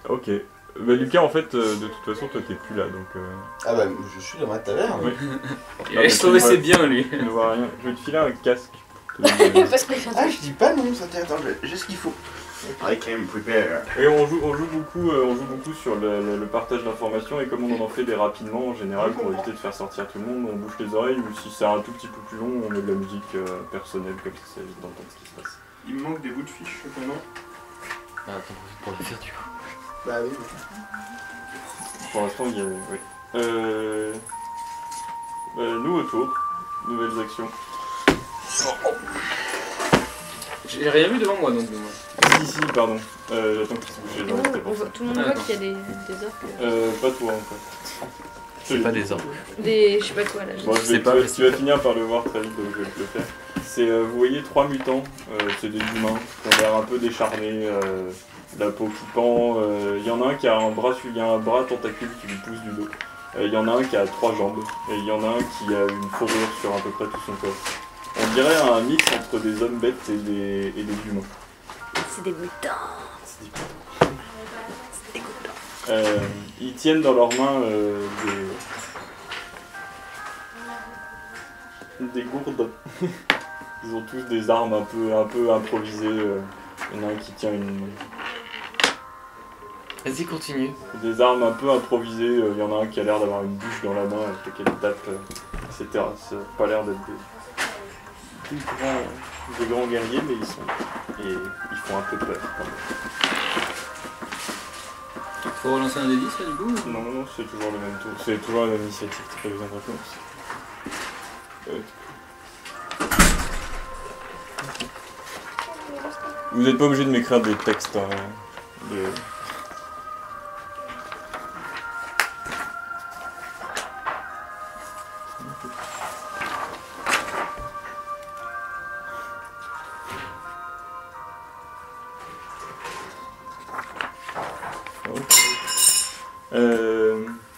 Ok. Bah, Lucas, en fait, de toute façon, toi t'es plus là donc. Ah bah, je suis dans ma taverne. Oui. Je trouvais c'est bien lui. Je ne vois rien. Je vais te filer un casque. Parce que Ah, je dis pas non, ça attends, j'ai ce qu'il faut. I can prepare. Et on joue beaucoup sur le partage d'informations et comme on en fait des rapidement en général pour éviter de faire sortir tout le monde, on bouche les oreilles ou si c'est un tout petit peu plus long, on met de la musique personnelle comme ça évite d'entendre ce qui se passe. Il me manque des bouts de fiches cependant. Ah, attends, pour le faire du coup. Bah oui. Pour l'instant, il y a... Oui. Nouveau tour, nouvelles actions. J'ai rien vu devant moi donc. Si, pardon. J'attends qu'il se bouge les oreilles, c'était pour ça. tout le monde voit qu'il y a des orques. Pas toi en fait. C'est pas des orques. Des. je sais pas quoi là. Bon, tu vas finir par le voir très vite, donc je vais te le faire. C'est, vous voyez 3 mutants, c'est des humains, qui ont l'air un peu décharnés, la peau qui pend. Il y en a un qui a un bras tentacule qui lui pousse du dos. Il y en a un qui a 3 jambes, et il y en a un qui a une fourrure sur à peu près tout son corps. On dirait un mix entre des hommes bêtes et des humains. C'est des mutants. Ils tiennent dans leurs mains des gourdes. Ils ont tous des armes un peu improvisées. Il y en a un qui tient Vas-y, continue. des armes un peu improvisées. Il y en a un qui a l'air d'avoir une bûche dans la main avec laquelle il tape, etc. Ça n'a pas l'air d'être des grands guerriers, mais ils font un peu peur quand même. Faut relancer un D10 là du coup ou... Non, c'est toujours le même tour. C'est toujours la même initiative, t'as pas besoin de réponse. Vous n'êtes pas obligé de m'écrire des textes.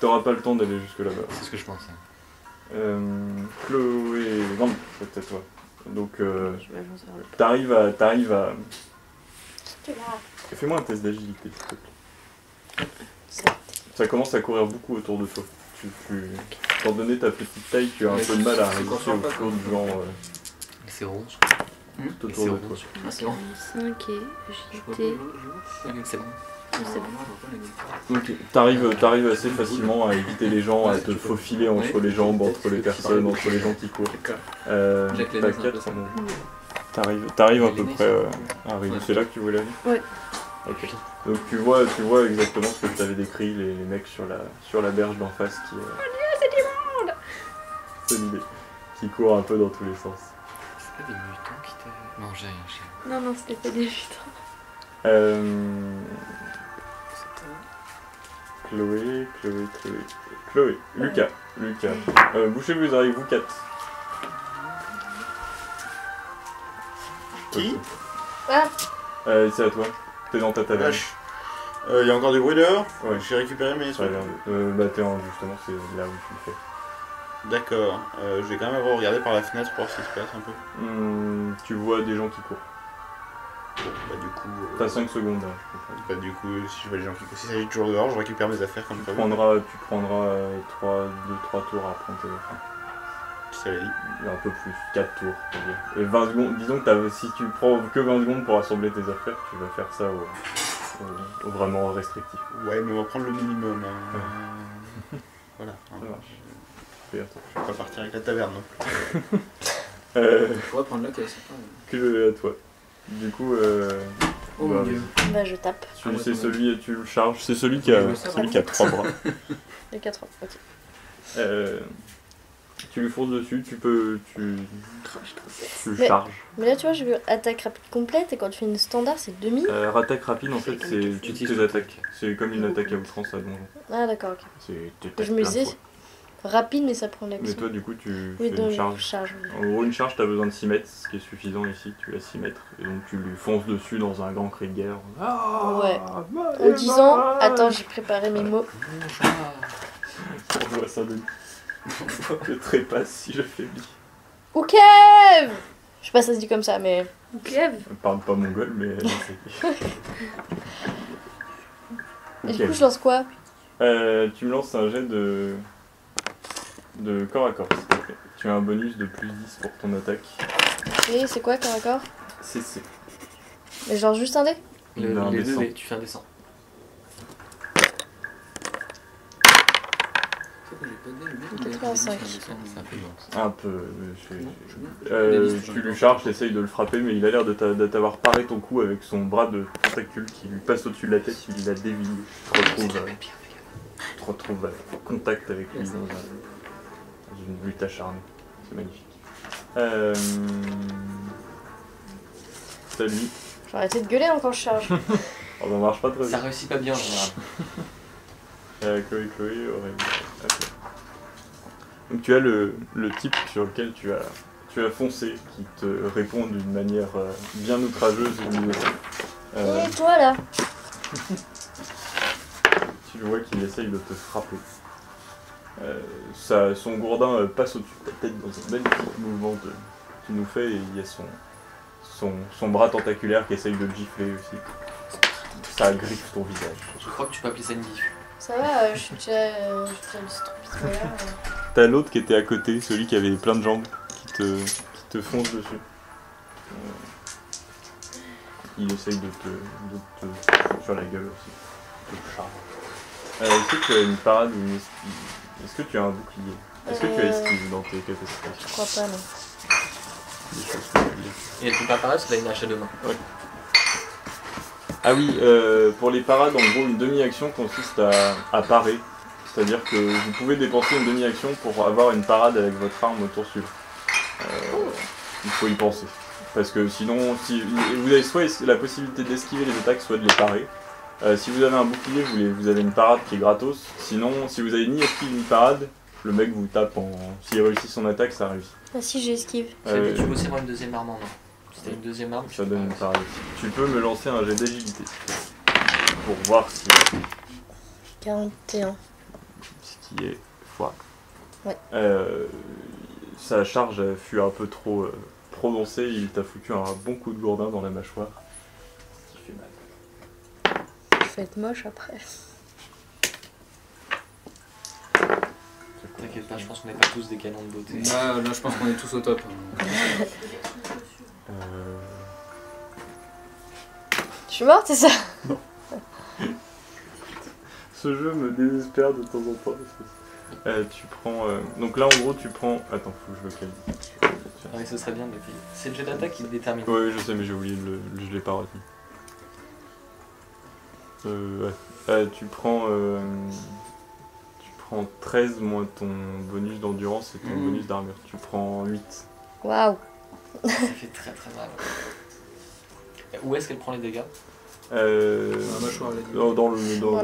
T'auras pas le temps d'aller jusque là-bas. C'est ce que je pensais. Chloé... Non, c'est peut-être toi. Donc, t'arrives à... Fais-moi un test d'agilité, s'il te plaît. Ça commence à courir beaucoup autour de toi. Étant donné ta petite taille, tu as un peu de mal à résister au flot de gens C'est rond. tout autour de toi. Ah, c'est rond. 5 et agilité. C'est bon. C'est bon. Donc t'arrives assez facilement à éviter les gens, à te faufiler entre les jambes, entre les personnes, entre les gens qui courent. T'as 4, t'arrives à peu près à arriver. C'est là que tu voulais aller ? Ouais. Ok. Donc tu vois exactement ce que je t'avais décrit, les mecs sur la berge d'en face qui... c'est du monde. C'est l'idée. Qui courent un peu dans tous les sens. C'est pas des mutants qui t'avaient... Non, j'ai rien. Non, c'était pas des mutants. Chloé. Lucas. Bouchez-vous les oreilles, vous 4. Qui Ah. C'est à toi. T'es dans ta taverne. Il y a encore du bruit dehors. Ouais. J'ai récupéré mes Très trucs. bien. Justement, c'est là où tu le fais. D'accord. Je vais quand même avoir regardé par la fenêtre pour voir ce qui se passe un peu. Tu vois des gens qui courent. Bon, bah du coup... T'as 5 secondes. Là, Bah du coup, si je vois les gens qui courent, si ça s'agit toujours dehors, je récupère mes affaires comme tu prévu. prendras 2-3 tours à prendre tes affaires. Ça la dit. Un peu plus, 4 tours, on va dire. Et 20 secondes, disons que si tu prends que 20 secondes pour assembler tes affaires, tu vas faire ça au vraiment restrictif. Ouais, mais on va prendre le minimum. Hein. Voilà. Ça marche. Fais attention. Je vais pas partir avec la taverne non. On pourrait prendre la caisse. Que à toi. Du coup, Oh mon dieu. Bah, je tape. c'est celui, tu le charges, c'est celui qui a 3 bras. Les 4 ans, ok. Tu lui fonces dessus, tu Mais- charges. Mais là, tu vois, je veux attaque rapide complète et quand tu fais une standard, c'est demi. Attaque rapide, en fait, c'est tu utilises tes attaques. C'est comme une attaque à outrance à donjon. Ah, d'accord, ok. C'est Je me disais, rapide, mais ça prend Mais l'action. toi, du coup, tu Oui, fais donc une charge. charge. En gros, une charge, t'as besoin de 6 mètres, ce qui est suffisant ici, tu as 6 mètres. Et donc, tu lui fonces dessus dans un grand cri de guerre. Ouais. En disant, attends, j'ai préparé mes mots. On voit ça de... Je trépasse si j'affaiblis. Ou Kev. Je sais pas si ça se dit comme ça, mais. Ou Kev. Elle parle pas mongol, mais elle sait. Et du coup, je lance quoi? Tu me lances un jet de corps à corps, s'il te plaît. Tu as un bonus de plus 10 pour ton attaque. Et c'est quoi corps à corps? CC. Mais genre juste un dé? Les deux dés, tu fais un dessin. Un peu. Tu lui charges, t'essayes de le frapper, mais il a l'air de t'avoir paré ton coup avec son bras de tentacule qui lui passe au-dessus de la tête, il l'a dévié. Tu te retrouves en contact avec lui dans une lutte acharnée. C'est magnifique. Salut. J'ai arrêté de gueuler hein, quand je charge. Oh, ça marche pas très bien. Ça réussit pas bien en général. Chloé, Aurélie. Okay. Donc tu as le type sur lequel tu as foncé qui te répond d'une manière bien outrageuse. Et toi là? Tu le vois qu'il essaye de te frapper. Son gourdin passe au-dessus de ta tête dans un magnifique mouvement qu'il nous fait et il y a son bras tentaculaire qui essaye de le gifler aussi. Ça griffe ton visage. Je crois que tu peux appeler ça une gifle. Ça va, je suis déjà stupide. T'as l'autre qui était à côté, celui qui avait plein de jambes, qui te fonce dessus. Il essaye de te sur la gueule aussi. De te charger. Est-ce que tu as une parade ou une esquive? Est-ce que tu as un bouclier? Est-ce que tu as esquive dans tes capacités? Je crois pas, non. Des choses que tu Et elle peut pas apparaître, c'est là une hache à deux mains. Ouais. Ah oui, pour les parades, en gros, une demi-action consiste à parer. C'est-à-dire que vous pouvez dépenser une demi-action pour avoir une parade avec votre arme au tour suivant. Il faut y penser. Parce que sinon, vous avez soit la possibilité d'esquiver les attaques, soit de les parer. Si vous avez un bouclier, vous avez une parade qui est gratos. Sinon, si vous avez ni esquive ni parade, le mec vous tape s'il réussit son attaque, ça réussit. Ah si, j'ai esquive. Tu peux aussi avoir une deuxième arme en main. Si t'as une deuxième arme, ça donne une parade aussi. Tu peux me lancer un jet d'agilité. Pour voir si... 41. Ce qui est fois. Ouais. Sa charge fut un peu trop prononcée, il t'a foutu un bon coup de gourdin dans la mâchoire. Ce qui fait mal. Je vais être moche après. T'inquiète pas, je pense qu'on n'est pas tous des canons de beauté. Là, je pense qu'on est tous au top. Je suis morte, c'est ça? Non. Ce jeu me désespère de temps en temps. Tu prends... Donc là, en gros, tu prends... Attends, faut que je le calme. Oui, ce serait bien de le payer. C'est le jet d'attaque qui le détermine. Oui, je sais, mais j'ai oublié je l'ai pas retenu. Ouais. Tu prends 13 moins ton bonus d'endurance et ton bonus d'armure. Tu prends 8. Waouh. Ça fait très très mal. Où est-ce qu'elle prend les dégâts? Dans la mâchoire,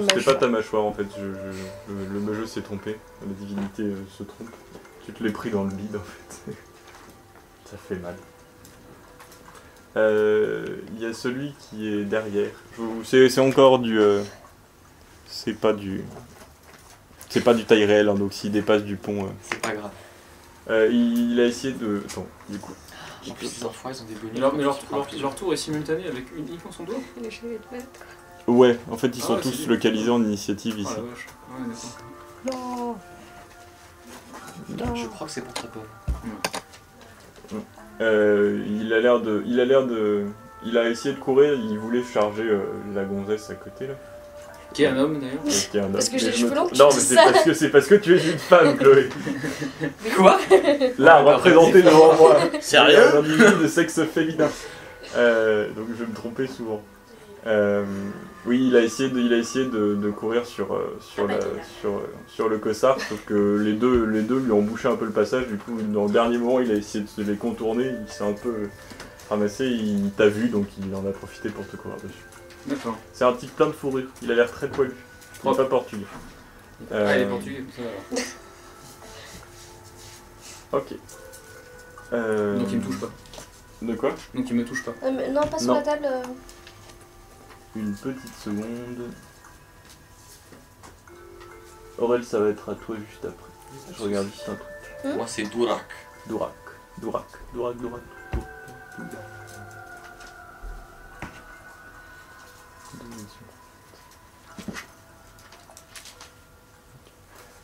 c'était pas ta mâchoire en fait, le jeu s'est trompé, la divinité se trompe. Tu te l'es pris dans le bide en fait. Ça fait mal. Il y a celui qui est derrière. C'est encore du... C'est pas du taille réelle, hein, donc s'il dépasse du pont... C'est pas grave. Il a essayé de... Attends, du coup... En plus, ces enfoirés, ils ont des bonus. Mais leur tour est simultané avec uniquement son doigt? Ouais, en fait, ils sont tous localisés en initiative ici. Oh la vache. Ouais, d'accord. Non. Je crois que c'est pour très peu. Il a essayé de courir, il voulait charger la gonzesse à côté là. Qui est un homme d'ailleurs. Parce que j'ai les cheveux longs. Non, mais c'est parce que tu es une femme, Chloé. Quoi? Là, représenté devant moi. Sérieux? Un individu de sexe féminin. Donc je vais me tromper souvent. Oui, il a essayé de courir sur le cossard, sauf que les deux lui ont bouché un peu le passage. Du coup, dans le dernier moment, il a essayé de les contourner. Il s'est un peu ramassé. Il t'a vu, donc il en a profité pour te courir dessus. D'accord. C'est un type plein de fourrure. Il a l'air très poilu. Il n'est pas portugais. Il est portugais, ça alors. Ok. Donc il me touche pas. De quoi? Donc il me touche pas. Non, pas sur la table. Une petite seconde. Aurel, ça va être à toi juste après. Je regarde juste un truc. Moi, c'est Durak. Durak.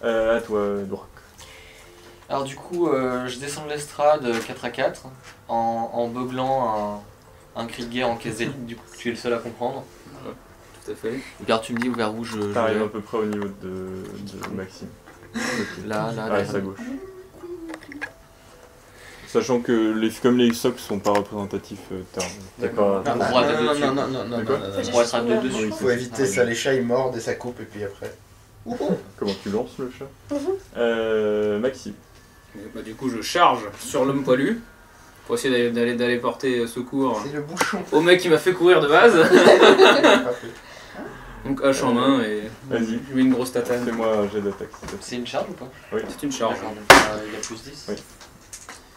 À toi, Drak. Alors du coup, je descends de l'estrade 4 à 4 en beuglant un cri de guerre en caisse d'élite, du coup tu es le seul à comprendre. Ouais, tout à fait. Et puis alors tu me dis vers où je T'arrives vais. à peu près au niveau de Maxime. Okay. Là, à sa gauche. Sachant que comme les socles sont pas représentatifs, t'es pas... Non, pour être à deux dessus. Il faut éviter ça, les chats ils mordent et ça coupe et puis après. Comment tu lances le chat? Maxime. Bah, du coup, je charge sur l'homme poilu pour essayer d'aller porter secours C'est le bouchon. au mec qui m'a fait courir de base. Donc hache en main et Vas-y. je mets une grosse tatane. Fais-moi un jet d'attaque. C'est une charge ou pas? Oui. C'est une charge. D'accord, donc il y a plus 10. Oui.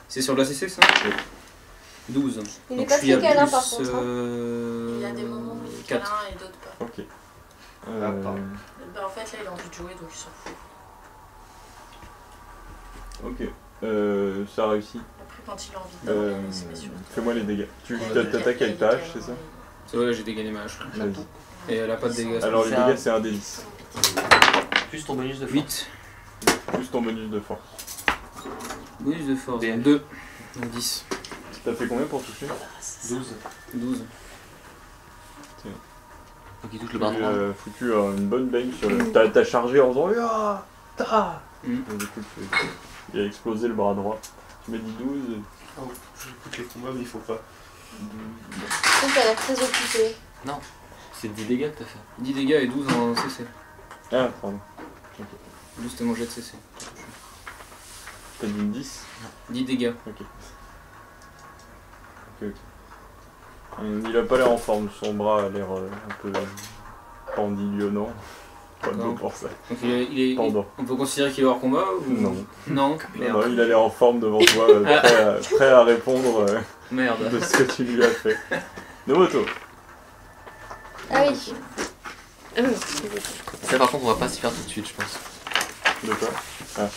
C'est sur l'ACC ça? Oui. 12. Il Donc est pas je suis à très câlin plus, par contre. Il y a des moments où il est 4. câlin et d'autres pas. Ok. pardon. Bah en fait là il a envie de jouer donc il s'en fout. Ok. Ça réussit. Après quand il a envie de dormir, il se met sur le Fais-moi les dégâts. Tu toit. t'attaques avec ta hache, c'est ça? C'est vrai, j'ai dégainé ma hache. Vas-y. Et elle a pas de dégâts. Alors les C'est un- dégâts c'est un D10. Plus ton bonus de force. 8. Plus ton bonus de force. Bonus de force. BF. 2. Donc 10. T'as fait combien pour toucher? 12. 12. Donc il touche le bras Tu droit. foutu une bonne baigne sur le... T'as chargé en faisant ah, ta. Mm. Et du coup il a explosé le bras droit. Tu m'as dit 12. Oh, j'écoute les combats mais il faut pas. Donc elle a l'air très occupée. C'est 10 dégâts que t'as fait. 10 dégâts et 12 en CC. Ah pardon. Juste mon jet de CC. T'as dit 10? 10 dégâts. Ok. Il a pas l'air en forme, son bras a l'air un peu pendillonnant. Pas de mots pour ça. Donc il est, Pendant. on peut considérer qu'il est hors combat ou... Non. Non. Non, il a l'air en forme devant toi, prêt à répondre Merde. de ce que tu lui as fait. Nomoto. Ah oui. Ça par contre on va pas s'y faire tout de suite je pense. De quoi? Ah.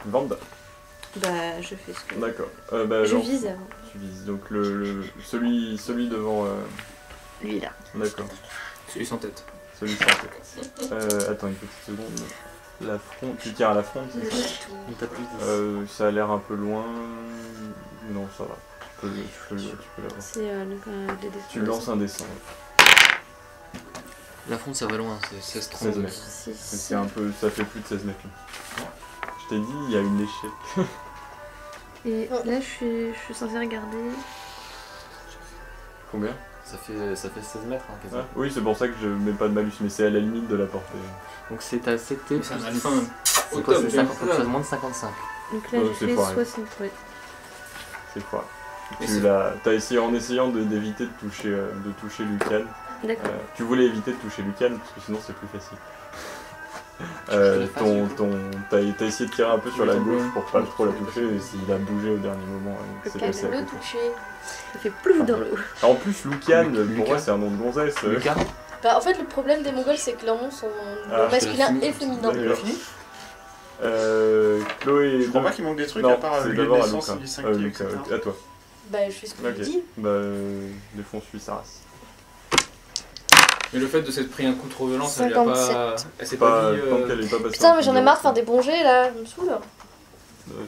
Vanda. Bah, je fais ce que. D'accord. Je lance. vise avant. Tu vises. Donc celui devant. Lui là. D'accord. Celui sans tête. Celui sans tête. Attends une petite seconde. La fronde. Tu tires à la fronde, c'est ça? Donc t'as plus 10. Ça a l'air un peu loin. Non, ça va. Tu peux l'avoir. C'est des dessins. Tu lances un dessin. La fronde ça va loin, c'est 16-32. 16 mètres. C'est un peu. Ça fait plus de 16 mètres. Je t'ai dit, il y a une échelle. Et là, je suis censée regarder. Combien? Ça fait 16 mètres hein, quasiment. Ah, oui, c'est pour ça que je mets pas de malus, mais c'est à la limite de la portée. Donc c'est à 7 T. C'est un alpha. C'est quoi? C'est 50, faut que tu fasses moins de 55. Donc là, c'est j'ai fait foiré. 60. Ouais. C'est foiré. Mais T'as essayé en essayant d'éviter de toucher Lucan. D'accord. Tu voulais éviter de toucher Lucan parce que sinon c'est plus facile. T'as essayé de tirer un peu sur la gauche pour pas trop la toucher et s'il a bougé au dernier moment, c'est passé à Le côté. toucher. Ça fait plouf dans l'eau. En plus, Lucan, pour Lucas. moi c'est un nom de gonzesse. Lucas. Bah en fait le problème des Mongols c'est que leurs noms sont Ah, masculins c'est et féminins. D'accord. Chloé. Je crois pas qu'il manque des trucs Non, à part c'est le lieu de d'abord à naissance, Luca. il 5 pieds, Luca, etc. à toi. Bah je fais ce que Ok. tu dis. Défonce-lui sa race. Mais le fait de s'être pris un coup trop violent, ça lui a pas. 57. Elle s'est pas dit. Tant qu'elle est pas passée. Putain en mais j'en ai figure, marre de faire des bons jets là, ça me saoule.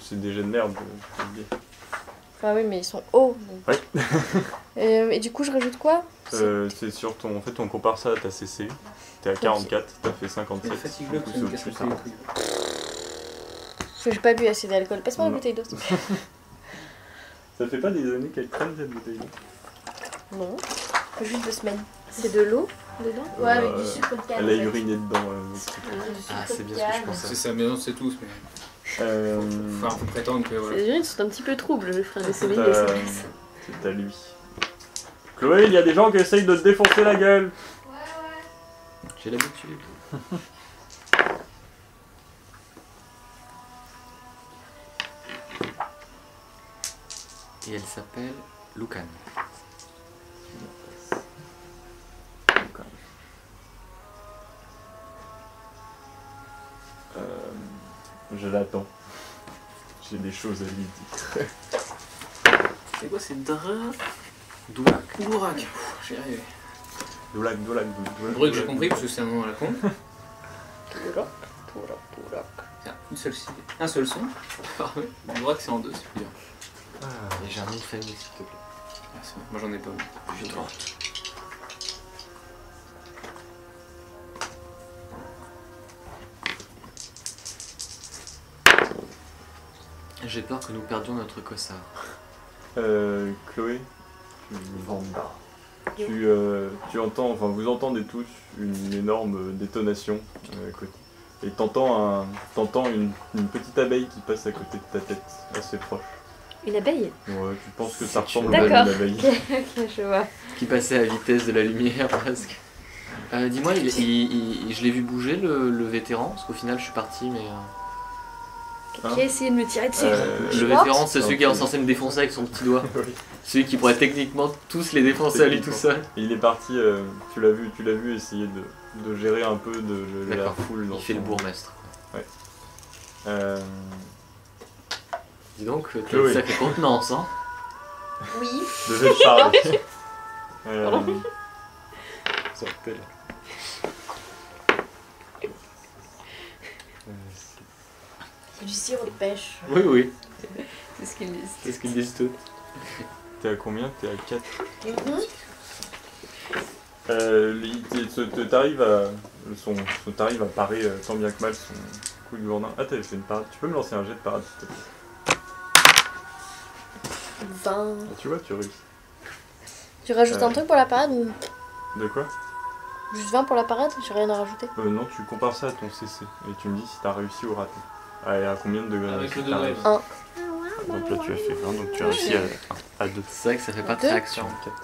C'est des jets de merde. je te le dis. Enfin oui mais ils sont hauts. Donc. Ouais. Et du coup je rajoute quoi? C'est sur ton. En fait, on compare ça à ta CC. T'es à 44, t'as fait 57. Fatigue-le, Du coup, c'est une c'est question au-dessus, de ça. Parce que j'ai pas bu assez d'alcool. Passe-moi une Non. bouteille d'eau. s'il te plaît. Ça fait pas des années qu'elle traîne cette bouteille. Non. Juste 2 semaines. C'est de l'eau dedans? Ouais avec du sucre de canne. Elle a en fait. uriné dedans. Ah c'est bien ce que je pensais. C'est ça, mais non, c'est tous. Mais... Enfin, faut prétendre que. Voilà. Les urines sont un petit peu troubles, je ferai des C'est souvenirs. à... c'est à lui. Chloé, il y a des gens qui essayent de te défoncer la gueule. J'ai l'habitude. Et elle s'appelle Lucan. Je l'attends. J'ai des choses à lui dire. C'est quoi, c'est Dra. Douac. Gourak. J'ai arrivé. Doulak. Bruk, j'ai compris parce que c'est un nom à la con. Tourak. Tiens, un seul son. Parfait. Doulak, c'est en deux, c'est plus bien. Et j'ai un nom de famille, s'il te plaît. Ah, c'est bon. Moi, j'en ai pas. J'ai droit. J'ai peur que nous perdions notre cossard. Chloé, tu entends, enfin vous entendez tous une énorme détonation à côté. Et t'entends une petite abeille qui passe à côté de ta tête, assez proche. Une abeille? Ouais, tu penses que ça ressemble à une D'accord. abeille. Ok, je vois. Qui passait à vitesse de la lumière presque. Dis-moi, je l'ai vu bouger le vétéran, parce qu'au final je suis parti, mais... Qui a essayé de me tirer dessus? Le vétéran, c'est celui qui est censé me défoncer avec son petit doigt. Oui. Celui qui pourrait techniquement tous les défoncer à lui tout seul. Et il est parti, tu l'as vu essayer de gérer un peu la D'accord. foule. Il fait le bourgmestre. Ouais. Dis donc, t'as Chloé. une sacrée contenance, hein. Oui. Je devais te parler. Ça rappelle. C'est du sirop de pêche. Oui, oui. C'est ce qu'ils disent. C'est ce qu'ils disent tous. T'es à combien? T'es à 4. T'arrives à parer tant bien que mal son coup de gourdin. Ah, t'avais fait une parade. Tu peux me lancer un jet de parade s'il te plaît? 20. Ah, tu vois, tu réussis. Tu rajoutes un truc pour la parade ou De quoi? juste 20 pour la parade? J'ai rien à rajouter. Non, tu compares ça à ton CC et tu me dis si t'as réussi ou raté. Ah, et à combien de degrés? Avec le t'as degré. réussi? 1. Donc là, tu as fait 20, donc tu as réussi à 2. C'est vrai que ça fait pas de Deux. réaction. 4.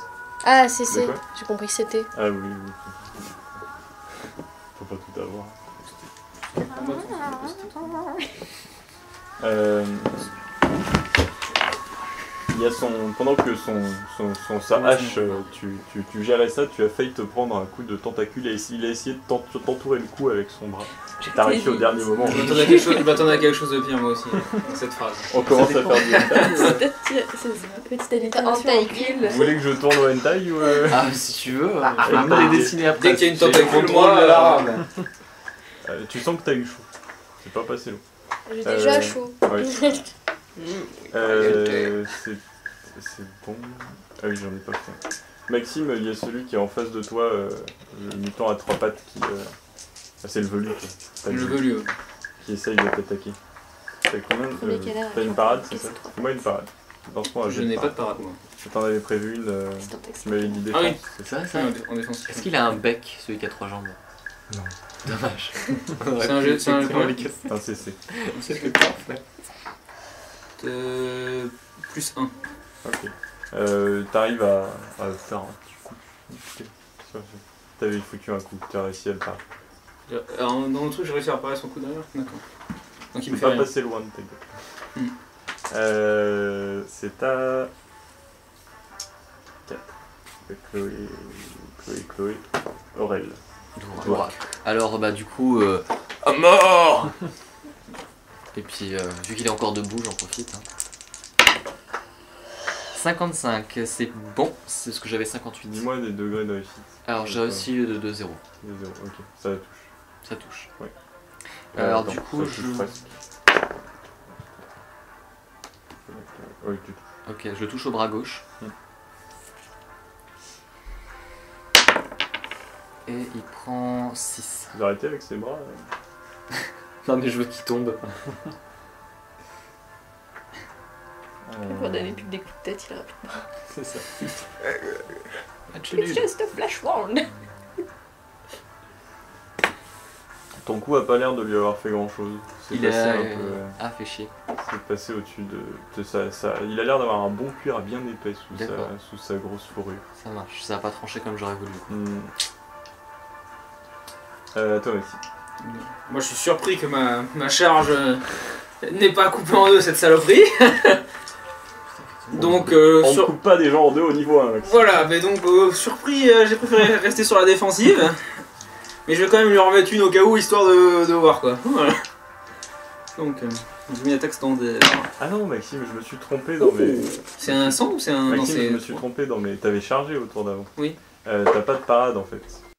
Ah, c'est. De quoi? J'ai compris que c'était. Ah oui. Faut pas tout avoir. Il y a pendant que sa hache, tu gérais ça, tu as failli te prendre un coup de tentacule et il a essayé de t'entourer le cou avec son bras. T'as réussi au dernier moment. Je m'attendais à quelque chose de pire, moi aussi, dans cette phrase. On commence à faire du hentai. C'est peut-être petite allitération. Vous voulez que je tourne au hentai ou Ah, si tu veux, je vais pas les dessiner après. Dès qu'il y a une tentacule, moi, Tu sens que t'as eu chaud. C'est pas passé long. J'ai déjà chaud. Ouais. C'est bon. Ah oui, j'en ai pas fait. Maxime, il y a celui qui est en face de toi, le mutant à 3 pattes qui. Ah, c'est le velu, quoi. T'as Le vu, velu. qui essaye de t'attaquer. T'as combien Premier quelle heure? T'as une parade, c'est Qu'est-ce ça? que c'est? Fais-moi une parade. Lance-moi un Je jet n'ai pas de parade. parade, moi. T'en avais prévu une. C'est un texte. Tu m'avais dit défense. Ah oui. c'est C'est ça? vrai, ça. En défense. Est-ce qu'il a un bec, celui qui a 3 jambes? Non. Dommage. C'est un jeu, c'est un Un CC. C'est parfait. Plus 1. Ok. T'arrives à faire un petit coup. T'avais foutu un coup, t'as réussi à le faire. Alors, dans le truc, j'ai réussi à repérer son coup derrière. D'accord. Donc il Tu me peux fait pas rien. passer loin de ta gueule. C'est à 4. Chloé. Aurel. Dvorak. Alors, bah, du coup, à mort. Et puis, vu qu'il est encore debout, j'en profite. Hein. 55, c'est bon, c'est ce que j'avais 58. Dis-moi des degrés de réussite. Alors, j'ai réussi de 2-0. De 0, ok. Ça touche. Ça touche. Ouais. Alors, attends, du coup, ça touche je. presque. Oui, tu touches. Ok, je le touche au bras gauche. Et il prend 6. Vous arrêtez avec ses bras Non, mais je veux qu'il tombe. On donne plus que des coups de tête, il rapide. C'est ça. It's just a flash wound. Ton coup a pas l'air de lui avoir fait grand chose. C'est Il passé a. un peu. Ah, fait chier. C'est passé au-dessus de ça. Il a l'air d'avoir un bon cuir bien épais D'accord. sous sa grosse fourrure. Ça marche, ça a pas tranché comme j'aurais voulu. Toi aussi. Moi, je suis surpris que ma charge n'ait pas coupé en deux cette saloperie. Donc, On ne coupe pas des gens en deux au niveau 1. voilà, mais donc surpris, j'ai préféré rester sur la défensive. Mais je vais quand même lui en remettre une au cas où, histoire de voir quoi. Voilà. Donc, j'ai mis attaque standard. Ah non, Maxime, je me suis trompé dans mes. C'est un 100 ou c'est un. Maxime, non, je me suis trompé dans mes. T'avais chargé au tour d'avant. Oui. T'as pas de parade en fait.